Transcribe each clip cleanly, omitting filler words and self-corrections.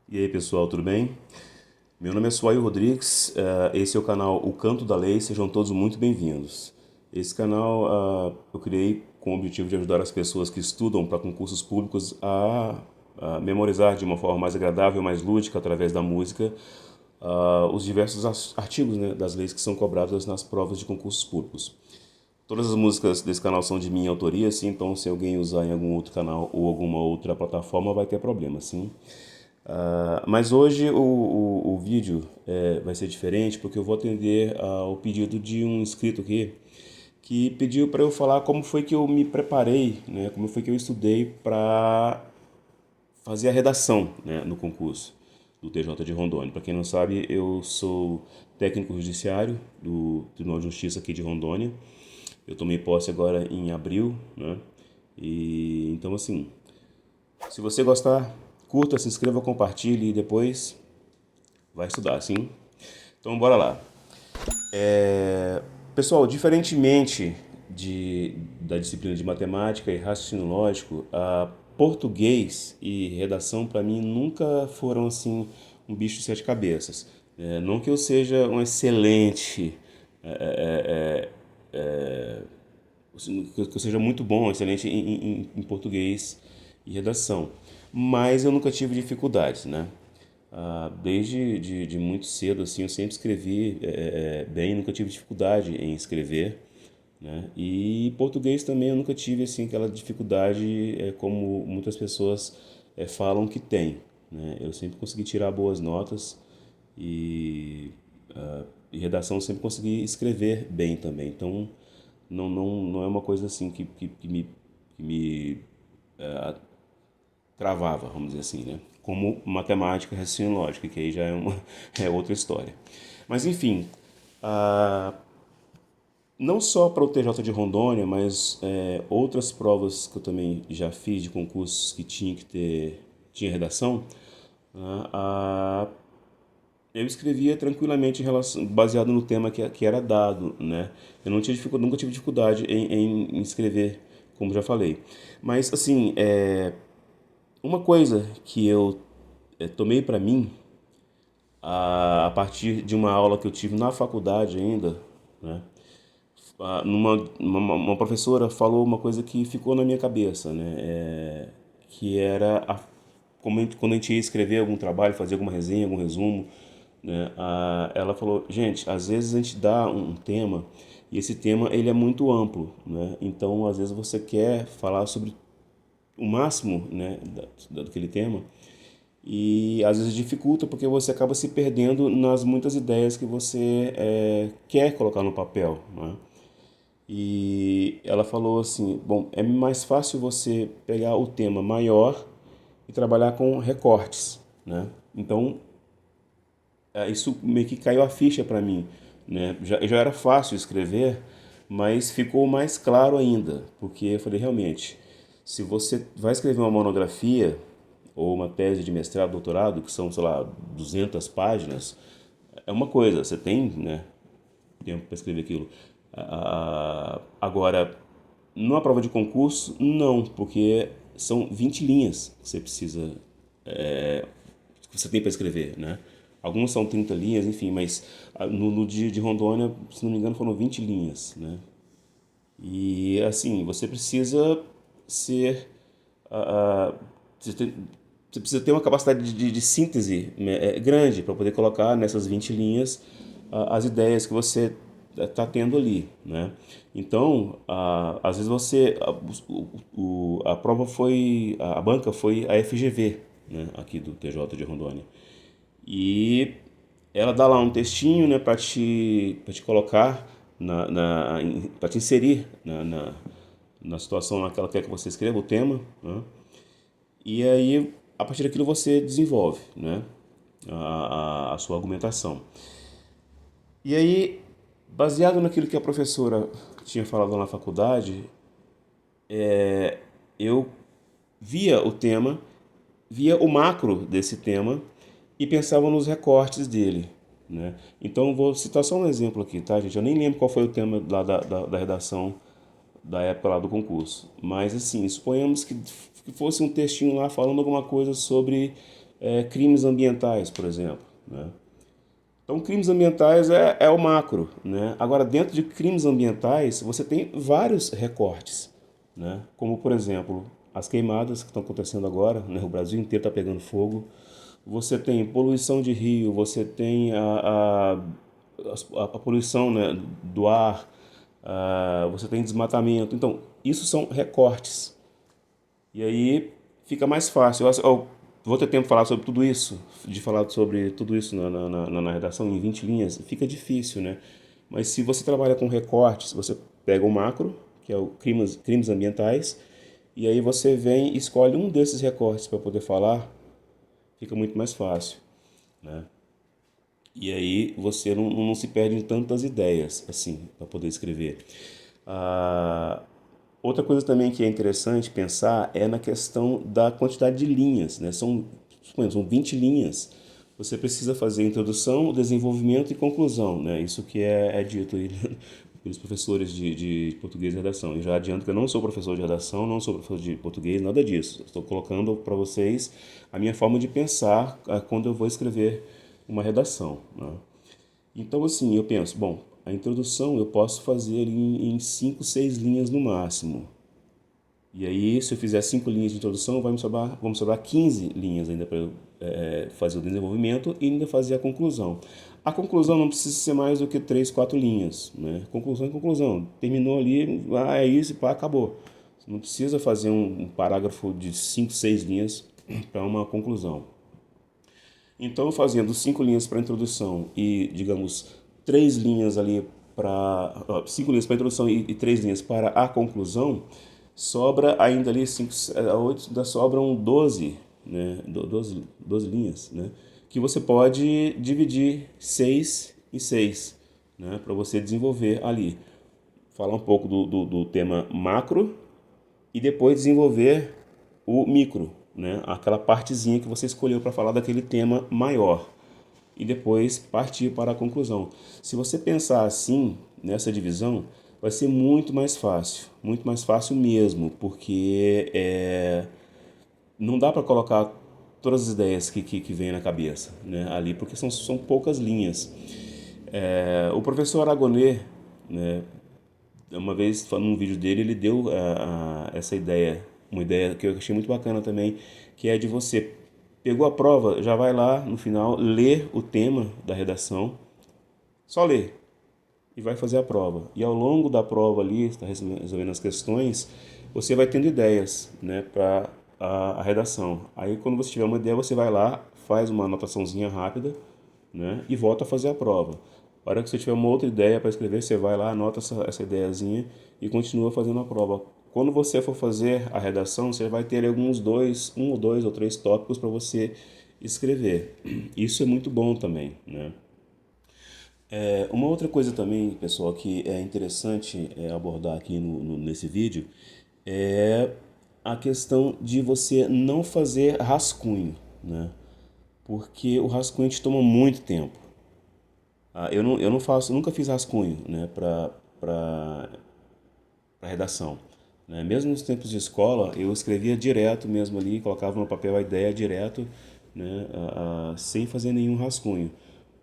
E aí pessoal, tudo bem? Meu nome é Suaio Rodrigues, esse é o canal O Canto da Lei, sejam todos muito bem-vindos. Esse canal eu criei com o objetivo de ajudar as pessoas que estudam para concursos públicos a memorizar de uma forma mais agradável, mais lúdica, através da música, os diversos artigos, né, das leis que são cobradas nas provas de concursos públicos. Todas as músicas desse canal são de minha autoria, sim, então se alguém usar em algum outro canal ou alguma outra plataforma vai ter problema, sim. Mas hoje o vídeo vai ser diferente porque eu vou atender ao pedido de um inscrito aqui que pediu para eu falar como foi que eu me preparei, né, como foi que eu estudei para fazer a redação, né, no concurso do TJ de Rondônia. Para quem não sabe, eu sou técnico judiciário do Tribunal de Justiça aqui de Rondônia. Eu tomei posse agora em abril, né? E então assim, se você gostar, curta, se inscreva, compartilhe e depois vai estudar, sim? Então bora lá. Pessoal, diferentemente da disciplina de matemática e raciocínio lógico, a português e redação para mim nunca foram assim um bicho de sete cabeças. Não que eu seja um excelente, que eu seja muito bom, excelente em português e redação, mas eu nunca tive dificuldades, né? Desde de muito cedo, assim, eu sempre escrevi bem, nunca tive dificuldade em escrever, né? E português também eu nunca tive, assim, aquela dificuldade como muitas pessoas falam que tem, né? Eu sempre consegui tirar boas notas e, e redação eu sempre consegui escrever bem também. Então, não é uma coisa assim que me travava, vamos dizer assim, né? Como matemática, raciocínio lógico, que aí já é outra história. Mas enfim, ah, não só para o TJ de Rondônia, mas outras provas que eu também já fiz de concursos que tinha redação, né, eu escrevia tranquilamente baseado no tema que era dado, né? Eu não tinha nunca tive dificuldade em escrever, como já falei. Mas assim, uma coisa que eu tomei para mim a partir de uma aula que eu tive na faculdade ainda, né? Uma professora falou uma coisa que ficou na minha cabeça, né? Que era quando a gente ia escrever algum trabalho, fazer alguma resenha, algum resumo, né? Ela falou, gente, às vezes a gente dá um tema e esse tema ele é muito amplo, né? Então às vezes você quer falar sobre o máximo, né, daquele tema e às vezes dificulta porque você acaba se perdendo nas muitas ideias que você quer colocar no papel, né? E ela falou assim, bom, é mais fácil você pegar o tema maior e trabalhar com recortes, né? Então, isso meio que caiu a ficha para mim, né? Já era fácil escrever, mas ficou mais claro ainda, porque eu falei, realmente, se você vai escrever uma monografia ou uma tese de mestrado, doutorado, que são, sei lá, 200 páginas, é uma coisa, você tem, né, tempo para escrever aquilo. Agora, numa prova de concurso, não, porque são 20 linhas que você precisa, que você tem para escrever, né? Algumas são 30 linhas, enfim, mas no dia de Rondônia, se não me engano, foram 20 linhas, né? E assim, você precisa ser. ah, ah, você tem- você precisa ter uma capacidade de síntese, né, grande para poder colocar nessas 20 linhas as ideias que você está tendo ali, né? Então, às vezes a prova foi, a banca foi a FGV, né, aqui do TJ de Rondônia. E ela dá lá um textinho, né, para te colocar para te inserir na situação lá que ela quer que você escreva o tema, né? E aí a partir daquilo você desenvolve, né, a sua argumentação. E aí, baseado naquilo que a professora tinha falado na faculdade, eu via o tema, via o macro desse tema e pensava nos recortes dele, né? Então vou citar só um exemplo aqui, tá, gente? Eu nem lembro qual foi o tema lá da redação da época lá do concurso, mas assim, suponhamos que fosse um textinho lá falando alguma coisa sobre crimes ambientais, por exemplo, né? Então, crimes ambientais é o macro, né? Agora, dentro de crimes ambientais, você tem vários recortes, né? Como, por exemplo, as queimadas que estão acontecendo agora, né? O Brasil inteiro está pegando fogo. Você tem poluição de rio, você tem a poluição, né, do ar, você tem desmatamento. Então, isso são recortes. E aí fica mais fácil. Eu vou ter tempo de falar sobre tudo isso, de falar sobre tudo isso na redação em 20 linhas, fica difícil, né? Mas se você trabalha com recortes, você pega o macro, que é o crimes ambientais, e aí você vem e escolhe um desses recortes para poder falar, fica muito mais fácil, né? E aí você não se perde em tantas ideias, assim, para poder escrever. Ah, outra coisa também que é interessante pensar é na questão da quantidade de linhas, né? Suponhamos, são 20 linhas. Você precisa fazer introdução, desenvolvimento e conclusão, né? Isso que é dito aí pelos professores de português e redação. Eu já adianto que eu não sou professor de redação, não sou professor de português, nada disso. Estou colocando para vocês a minha forma de pensar quando eu vou escrever uma redação, né? Então, assim, eu penso, bom, a introdução eu posso fazer em 5, 6 linhas no máximo. E aí, se eu fizer 5 linhas de introdução, vão me sobrar 15 linhas ainda para eu fazer o desenvolvimento e ainda fazer a conclusão. A conclusão não precisa ser mais do que 3, 4 linhas, né? Conclusão é conclusão. Terminou ali, é isso, pá, acabou. Você não precisa fazer um parágrafo de 5, 6 linhas para uma conclusão. Então, fazendo 5 linhas para introdução e, digamos, 3 linhas ali para 5 linhas para introdução e 3 linhas para a conclusão, sobra ainda ali 5 a 8, ainda sobram 12, né? 12 linhas, né? Que você pode dividir 6 em 6, né? Para você desenvolver ali. Falar um pouco do tema macro e depois desenvolver o micro, né? Aquela partezinha que você escolheu para falar daquele tema maior. E depois partir para a conclusão. Se você pensar assim, nessa divisão, vai ser muito mais fácil mesmo, porque não dá para colocar todas as ideias que vêm na cabeça, né, ali, porque são poucas linhas. O professor Aragonê, né, uma vez, num vídeo dele, ele deu essa ideia, uma ideia que eu achei muito bacana também, que é de você pegou a prova, já vai lá no final, ler o tema da redação, só ler e vai fazer a prova. E ao longo da prova ali, está resolvendo as questões, você vai tendo ideias, né, para a redação. Aí quando você tiver uma ideia, você vai lá, faz uma anotaçãozinha rápida, né, e volta a fazer a prova. A hora que você tiver uma outra ideia para escrever, você vai lá, anota essa ideiazinha e continua fazendo a prova. Quando você for fazer a redação, você vai ter um ou dois ou três tópicos para você escrever. Isso é muito bom também, né? Uma outra coisa também, pessoal, que é interessante abordar aqui nesse vídeo é a questão de você não fazer rascunho, né? Porque o rascunho te toma muito tempo. Eu não faço, nunca fiz rascunho, né, para redação, né? Mesmo nos tempos de escola, eu escrevia direto mesmo ali, colocava no papel a ideia direto, né, sem fazer nenhum rascunho,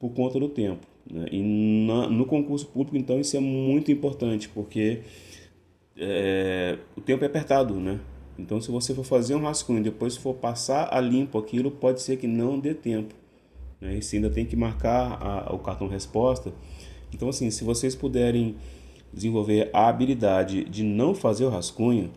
por conta do tempo, né? E no concurso público, então, isso é muito importante, porque o tempo é apertado, né? Então, se você for fazer um rascunho e depois for passar a limpo aquilo, pode ser que não dê tempo, né? E você ainda tem que marcar o cartão resposta. Então, assim, se vocês puderem desenvolver a habilidade de não fazer o rascunho,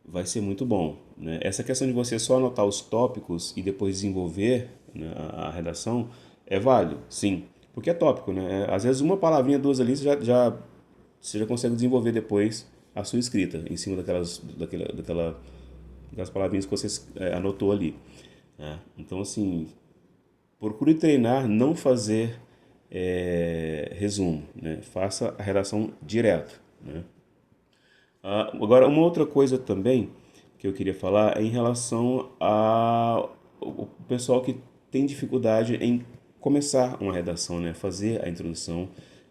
vai ser muito bom, né? Essa questão de você só anotar os tópicos e depois desenvolver, né, a redação é válido, sim, porque é tópico, né? Às vezes uma palavrinha, duas ali, você já consegue desenvolver depois a sua escrita em cima daquelas palavrinhas que você anotou ali, né? Então, assim, procure treinar, não fazer resumo, né? Faça a redação direto, né? Agora, uma outra coisa também que eu queria falar é em relação ao pessoal que tem dificuldade em começar uma redação, né? Fazer a introdução,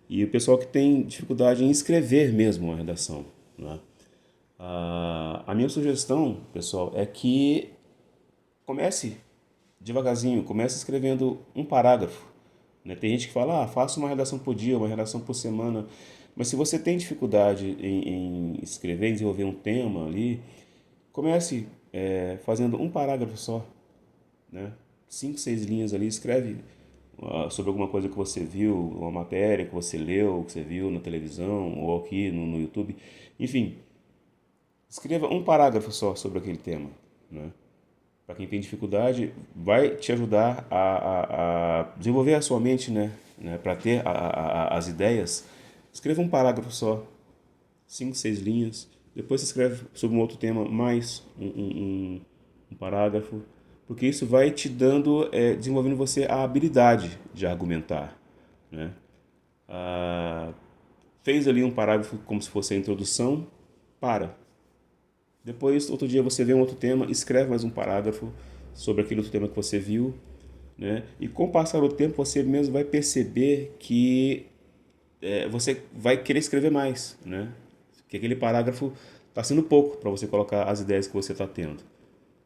e o pessoal que tem dificuldade em escrever mesmo uma redação, né? A minha sugestão, pessoal, é que comece. devagarzinho, comece escrevendo um parágrafo, né? Tem gente que fala, faça uma redação por dia, uma redação por semana. Mas se você tem dificuldade em escrever, em desenvolver um tema ali, comece fazendo um parágrafo só, né? 5, 6 linhas ali, escreve sobre alguma coisa que você viu, uma matéria que você leu, que você viu na televisão ou aqui no YouTube. Enfim, escreva um parágrafo só sobre aquele tema, né? Para quem tem dificuldade, vai te ajudar a desenvolver a sua mente, né? Para ter as ideias. Escreva um parágrafo só, 5, 6 linhas. Depois você escreve sobre um outro tema mais um parágrafo, porque isso vai te dando, desenvolvendo você a habilidade de argumentar, né? Ah, fez ali um parágrafo como se fosse a introdução, para. Depois, outro dia você vê um outro tema, escreve mais um parágrafo sobre aquele outro tema que você viu, né? E com o passar do tempo você mesmo vai perceber que você vai querer escrever mais, né? Que aquele parágrafo está sendo pouco para você colocar as ideias que você está tendo.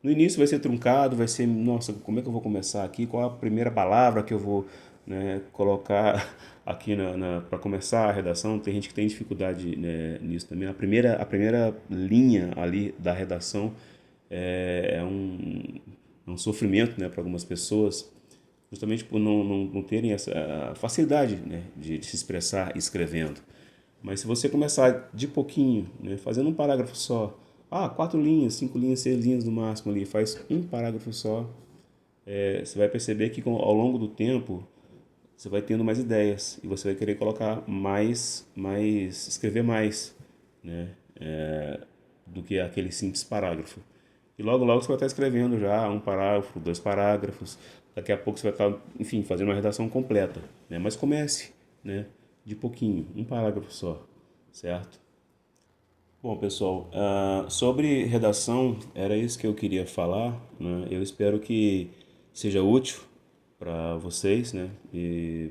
No início vai ser truncado, vai ser, nossa, como é que eu vou começar aqui? Qual a primeira palavra que eu vou, né, colocar aqui para começar a redação? Tem gente que tem dificuldade, né, nisso também. A primeira linha ali da redação é um sofrimento, né, para algumas pessoas, justamente por não terem essa facilidade, né, de se expressar escrevendo. Mas se você começar de pouquinho, né, fazendo um parágrafo só, 4 linhas, 5 linhas, 6 linhas no máximo ali, faz um parágrafo só, você vai perceber que ao longo do tempo você vai tendo mais ideias e você vai querer colocar escrever mais, né, do que aquele simples parágrafo. E logo logo você vai estar escrevendo já um parágrafo, 2 parágrafos. Daqui a pouco você vai estar, enfim, fazendo uma redação completa, né? Mas comece, né, de pouquinho, um parágrafo só, certo? Bom, pessoal, sobre redação, era isso que eu queria falar, né? Eu espero que seja útil para vocês, né? E,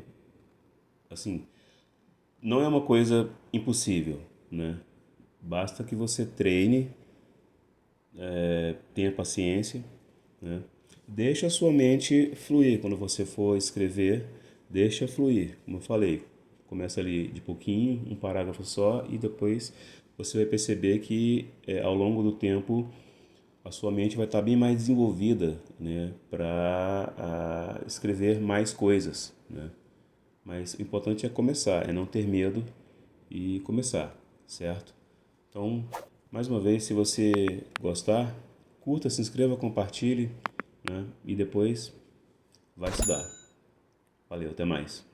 assim, não é uma coisa impossível, né? Basta que você treine, tenha paciência, né? Deixa a sua mente fluir quando você for escrever, deixa fluir, como eu falei. Começa ali de pouquinho, um parágrafo só, e depois você vai perceber que ao longo do tempo a sua mente vai estar bem mais desenvolvida, né, para escrever mais coisas, né? Mas o importante é começar, é não ter medo e começar, certo? Então, mais uma vez, se você gostar, curta, se inscreva, compartilhe, né? E depois vai estudar. Valeu, até mais.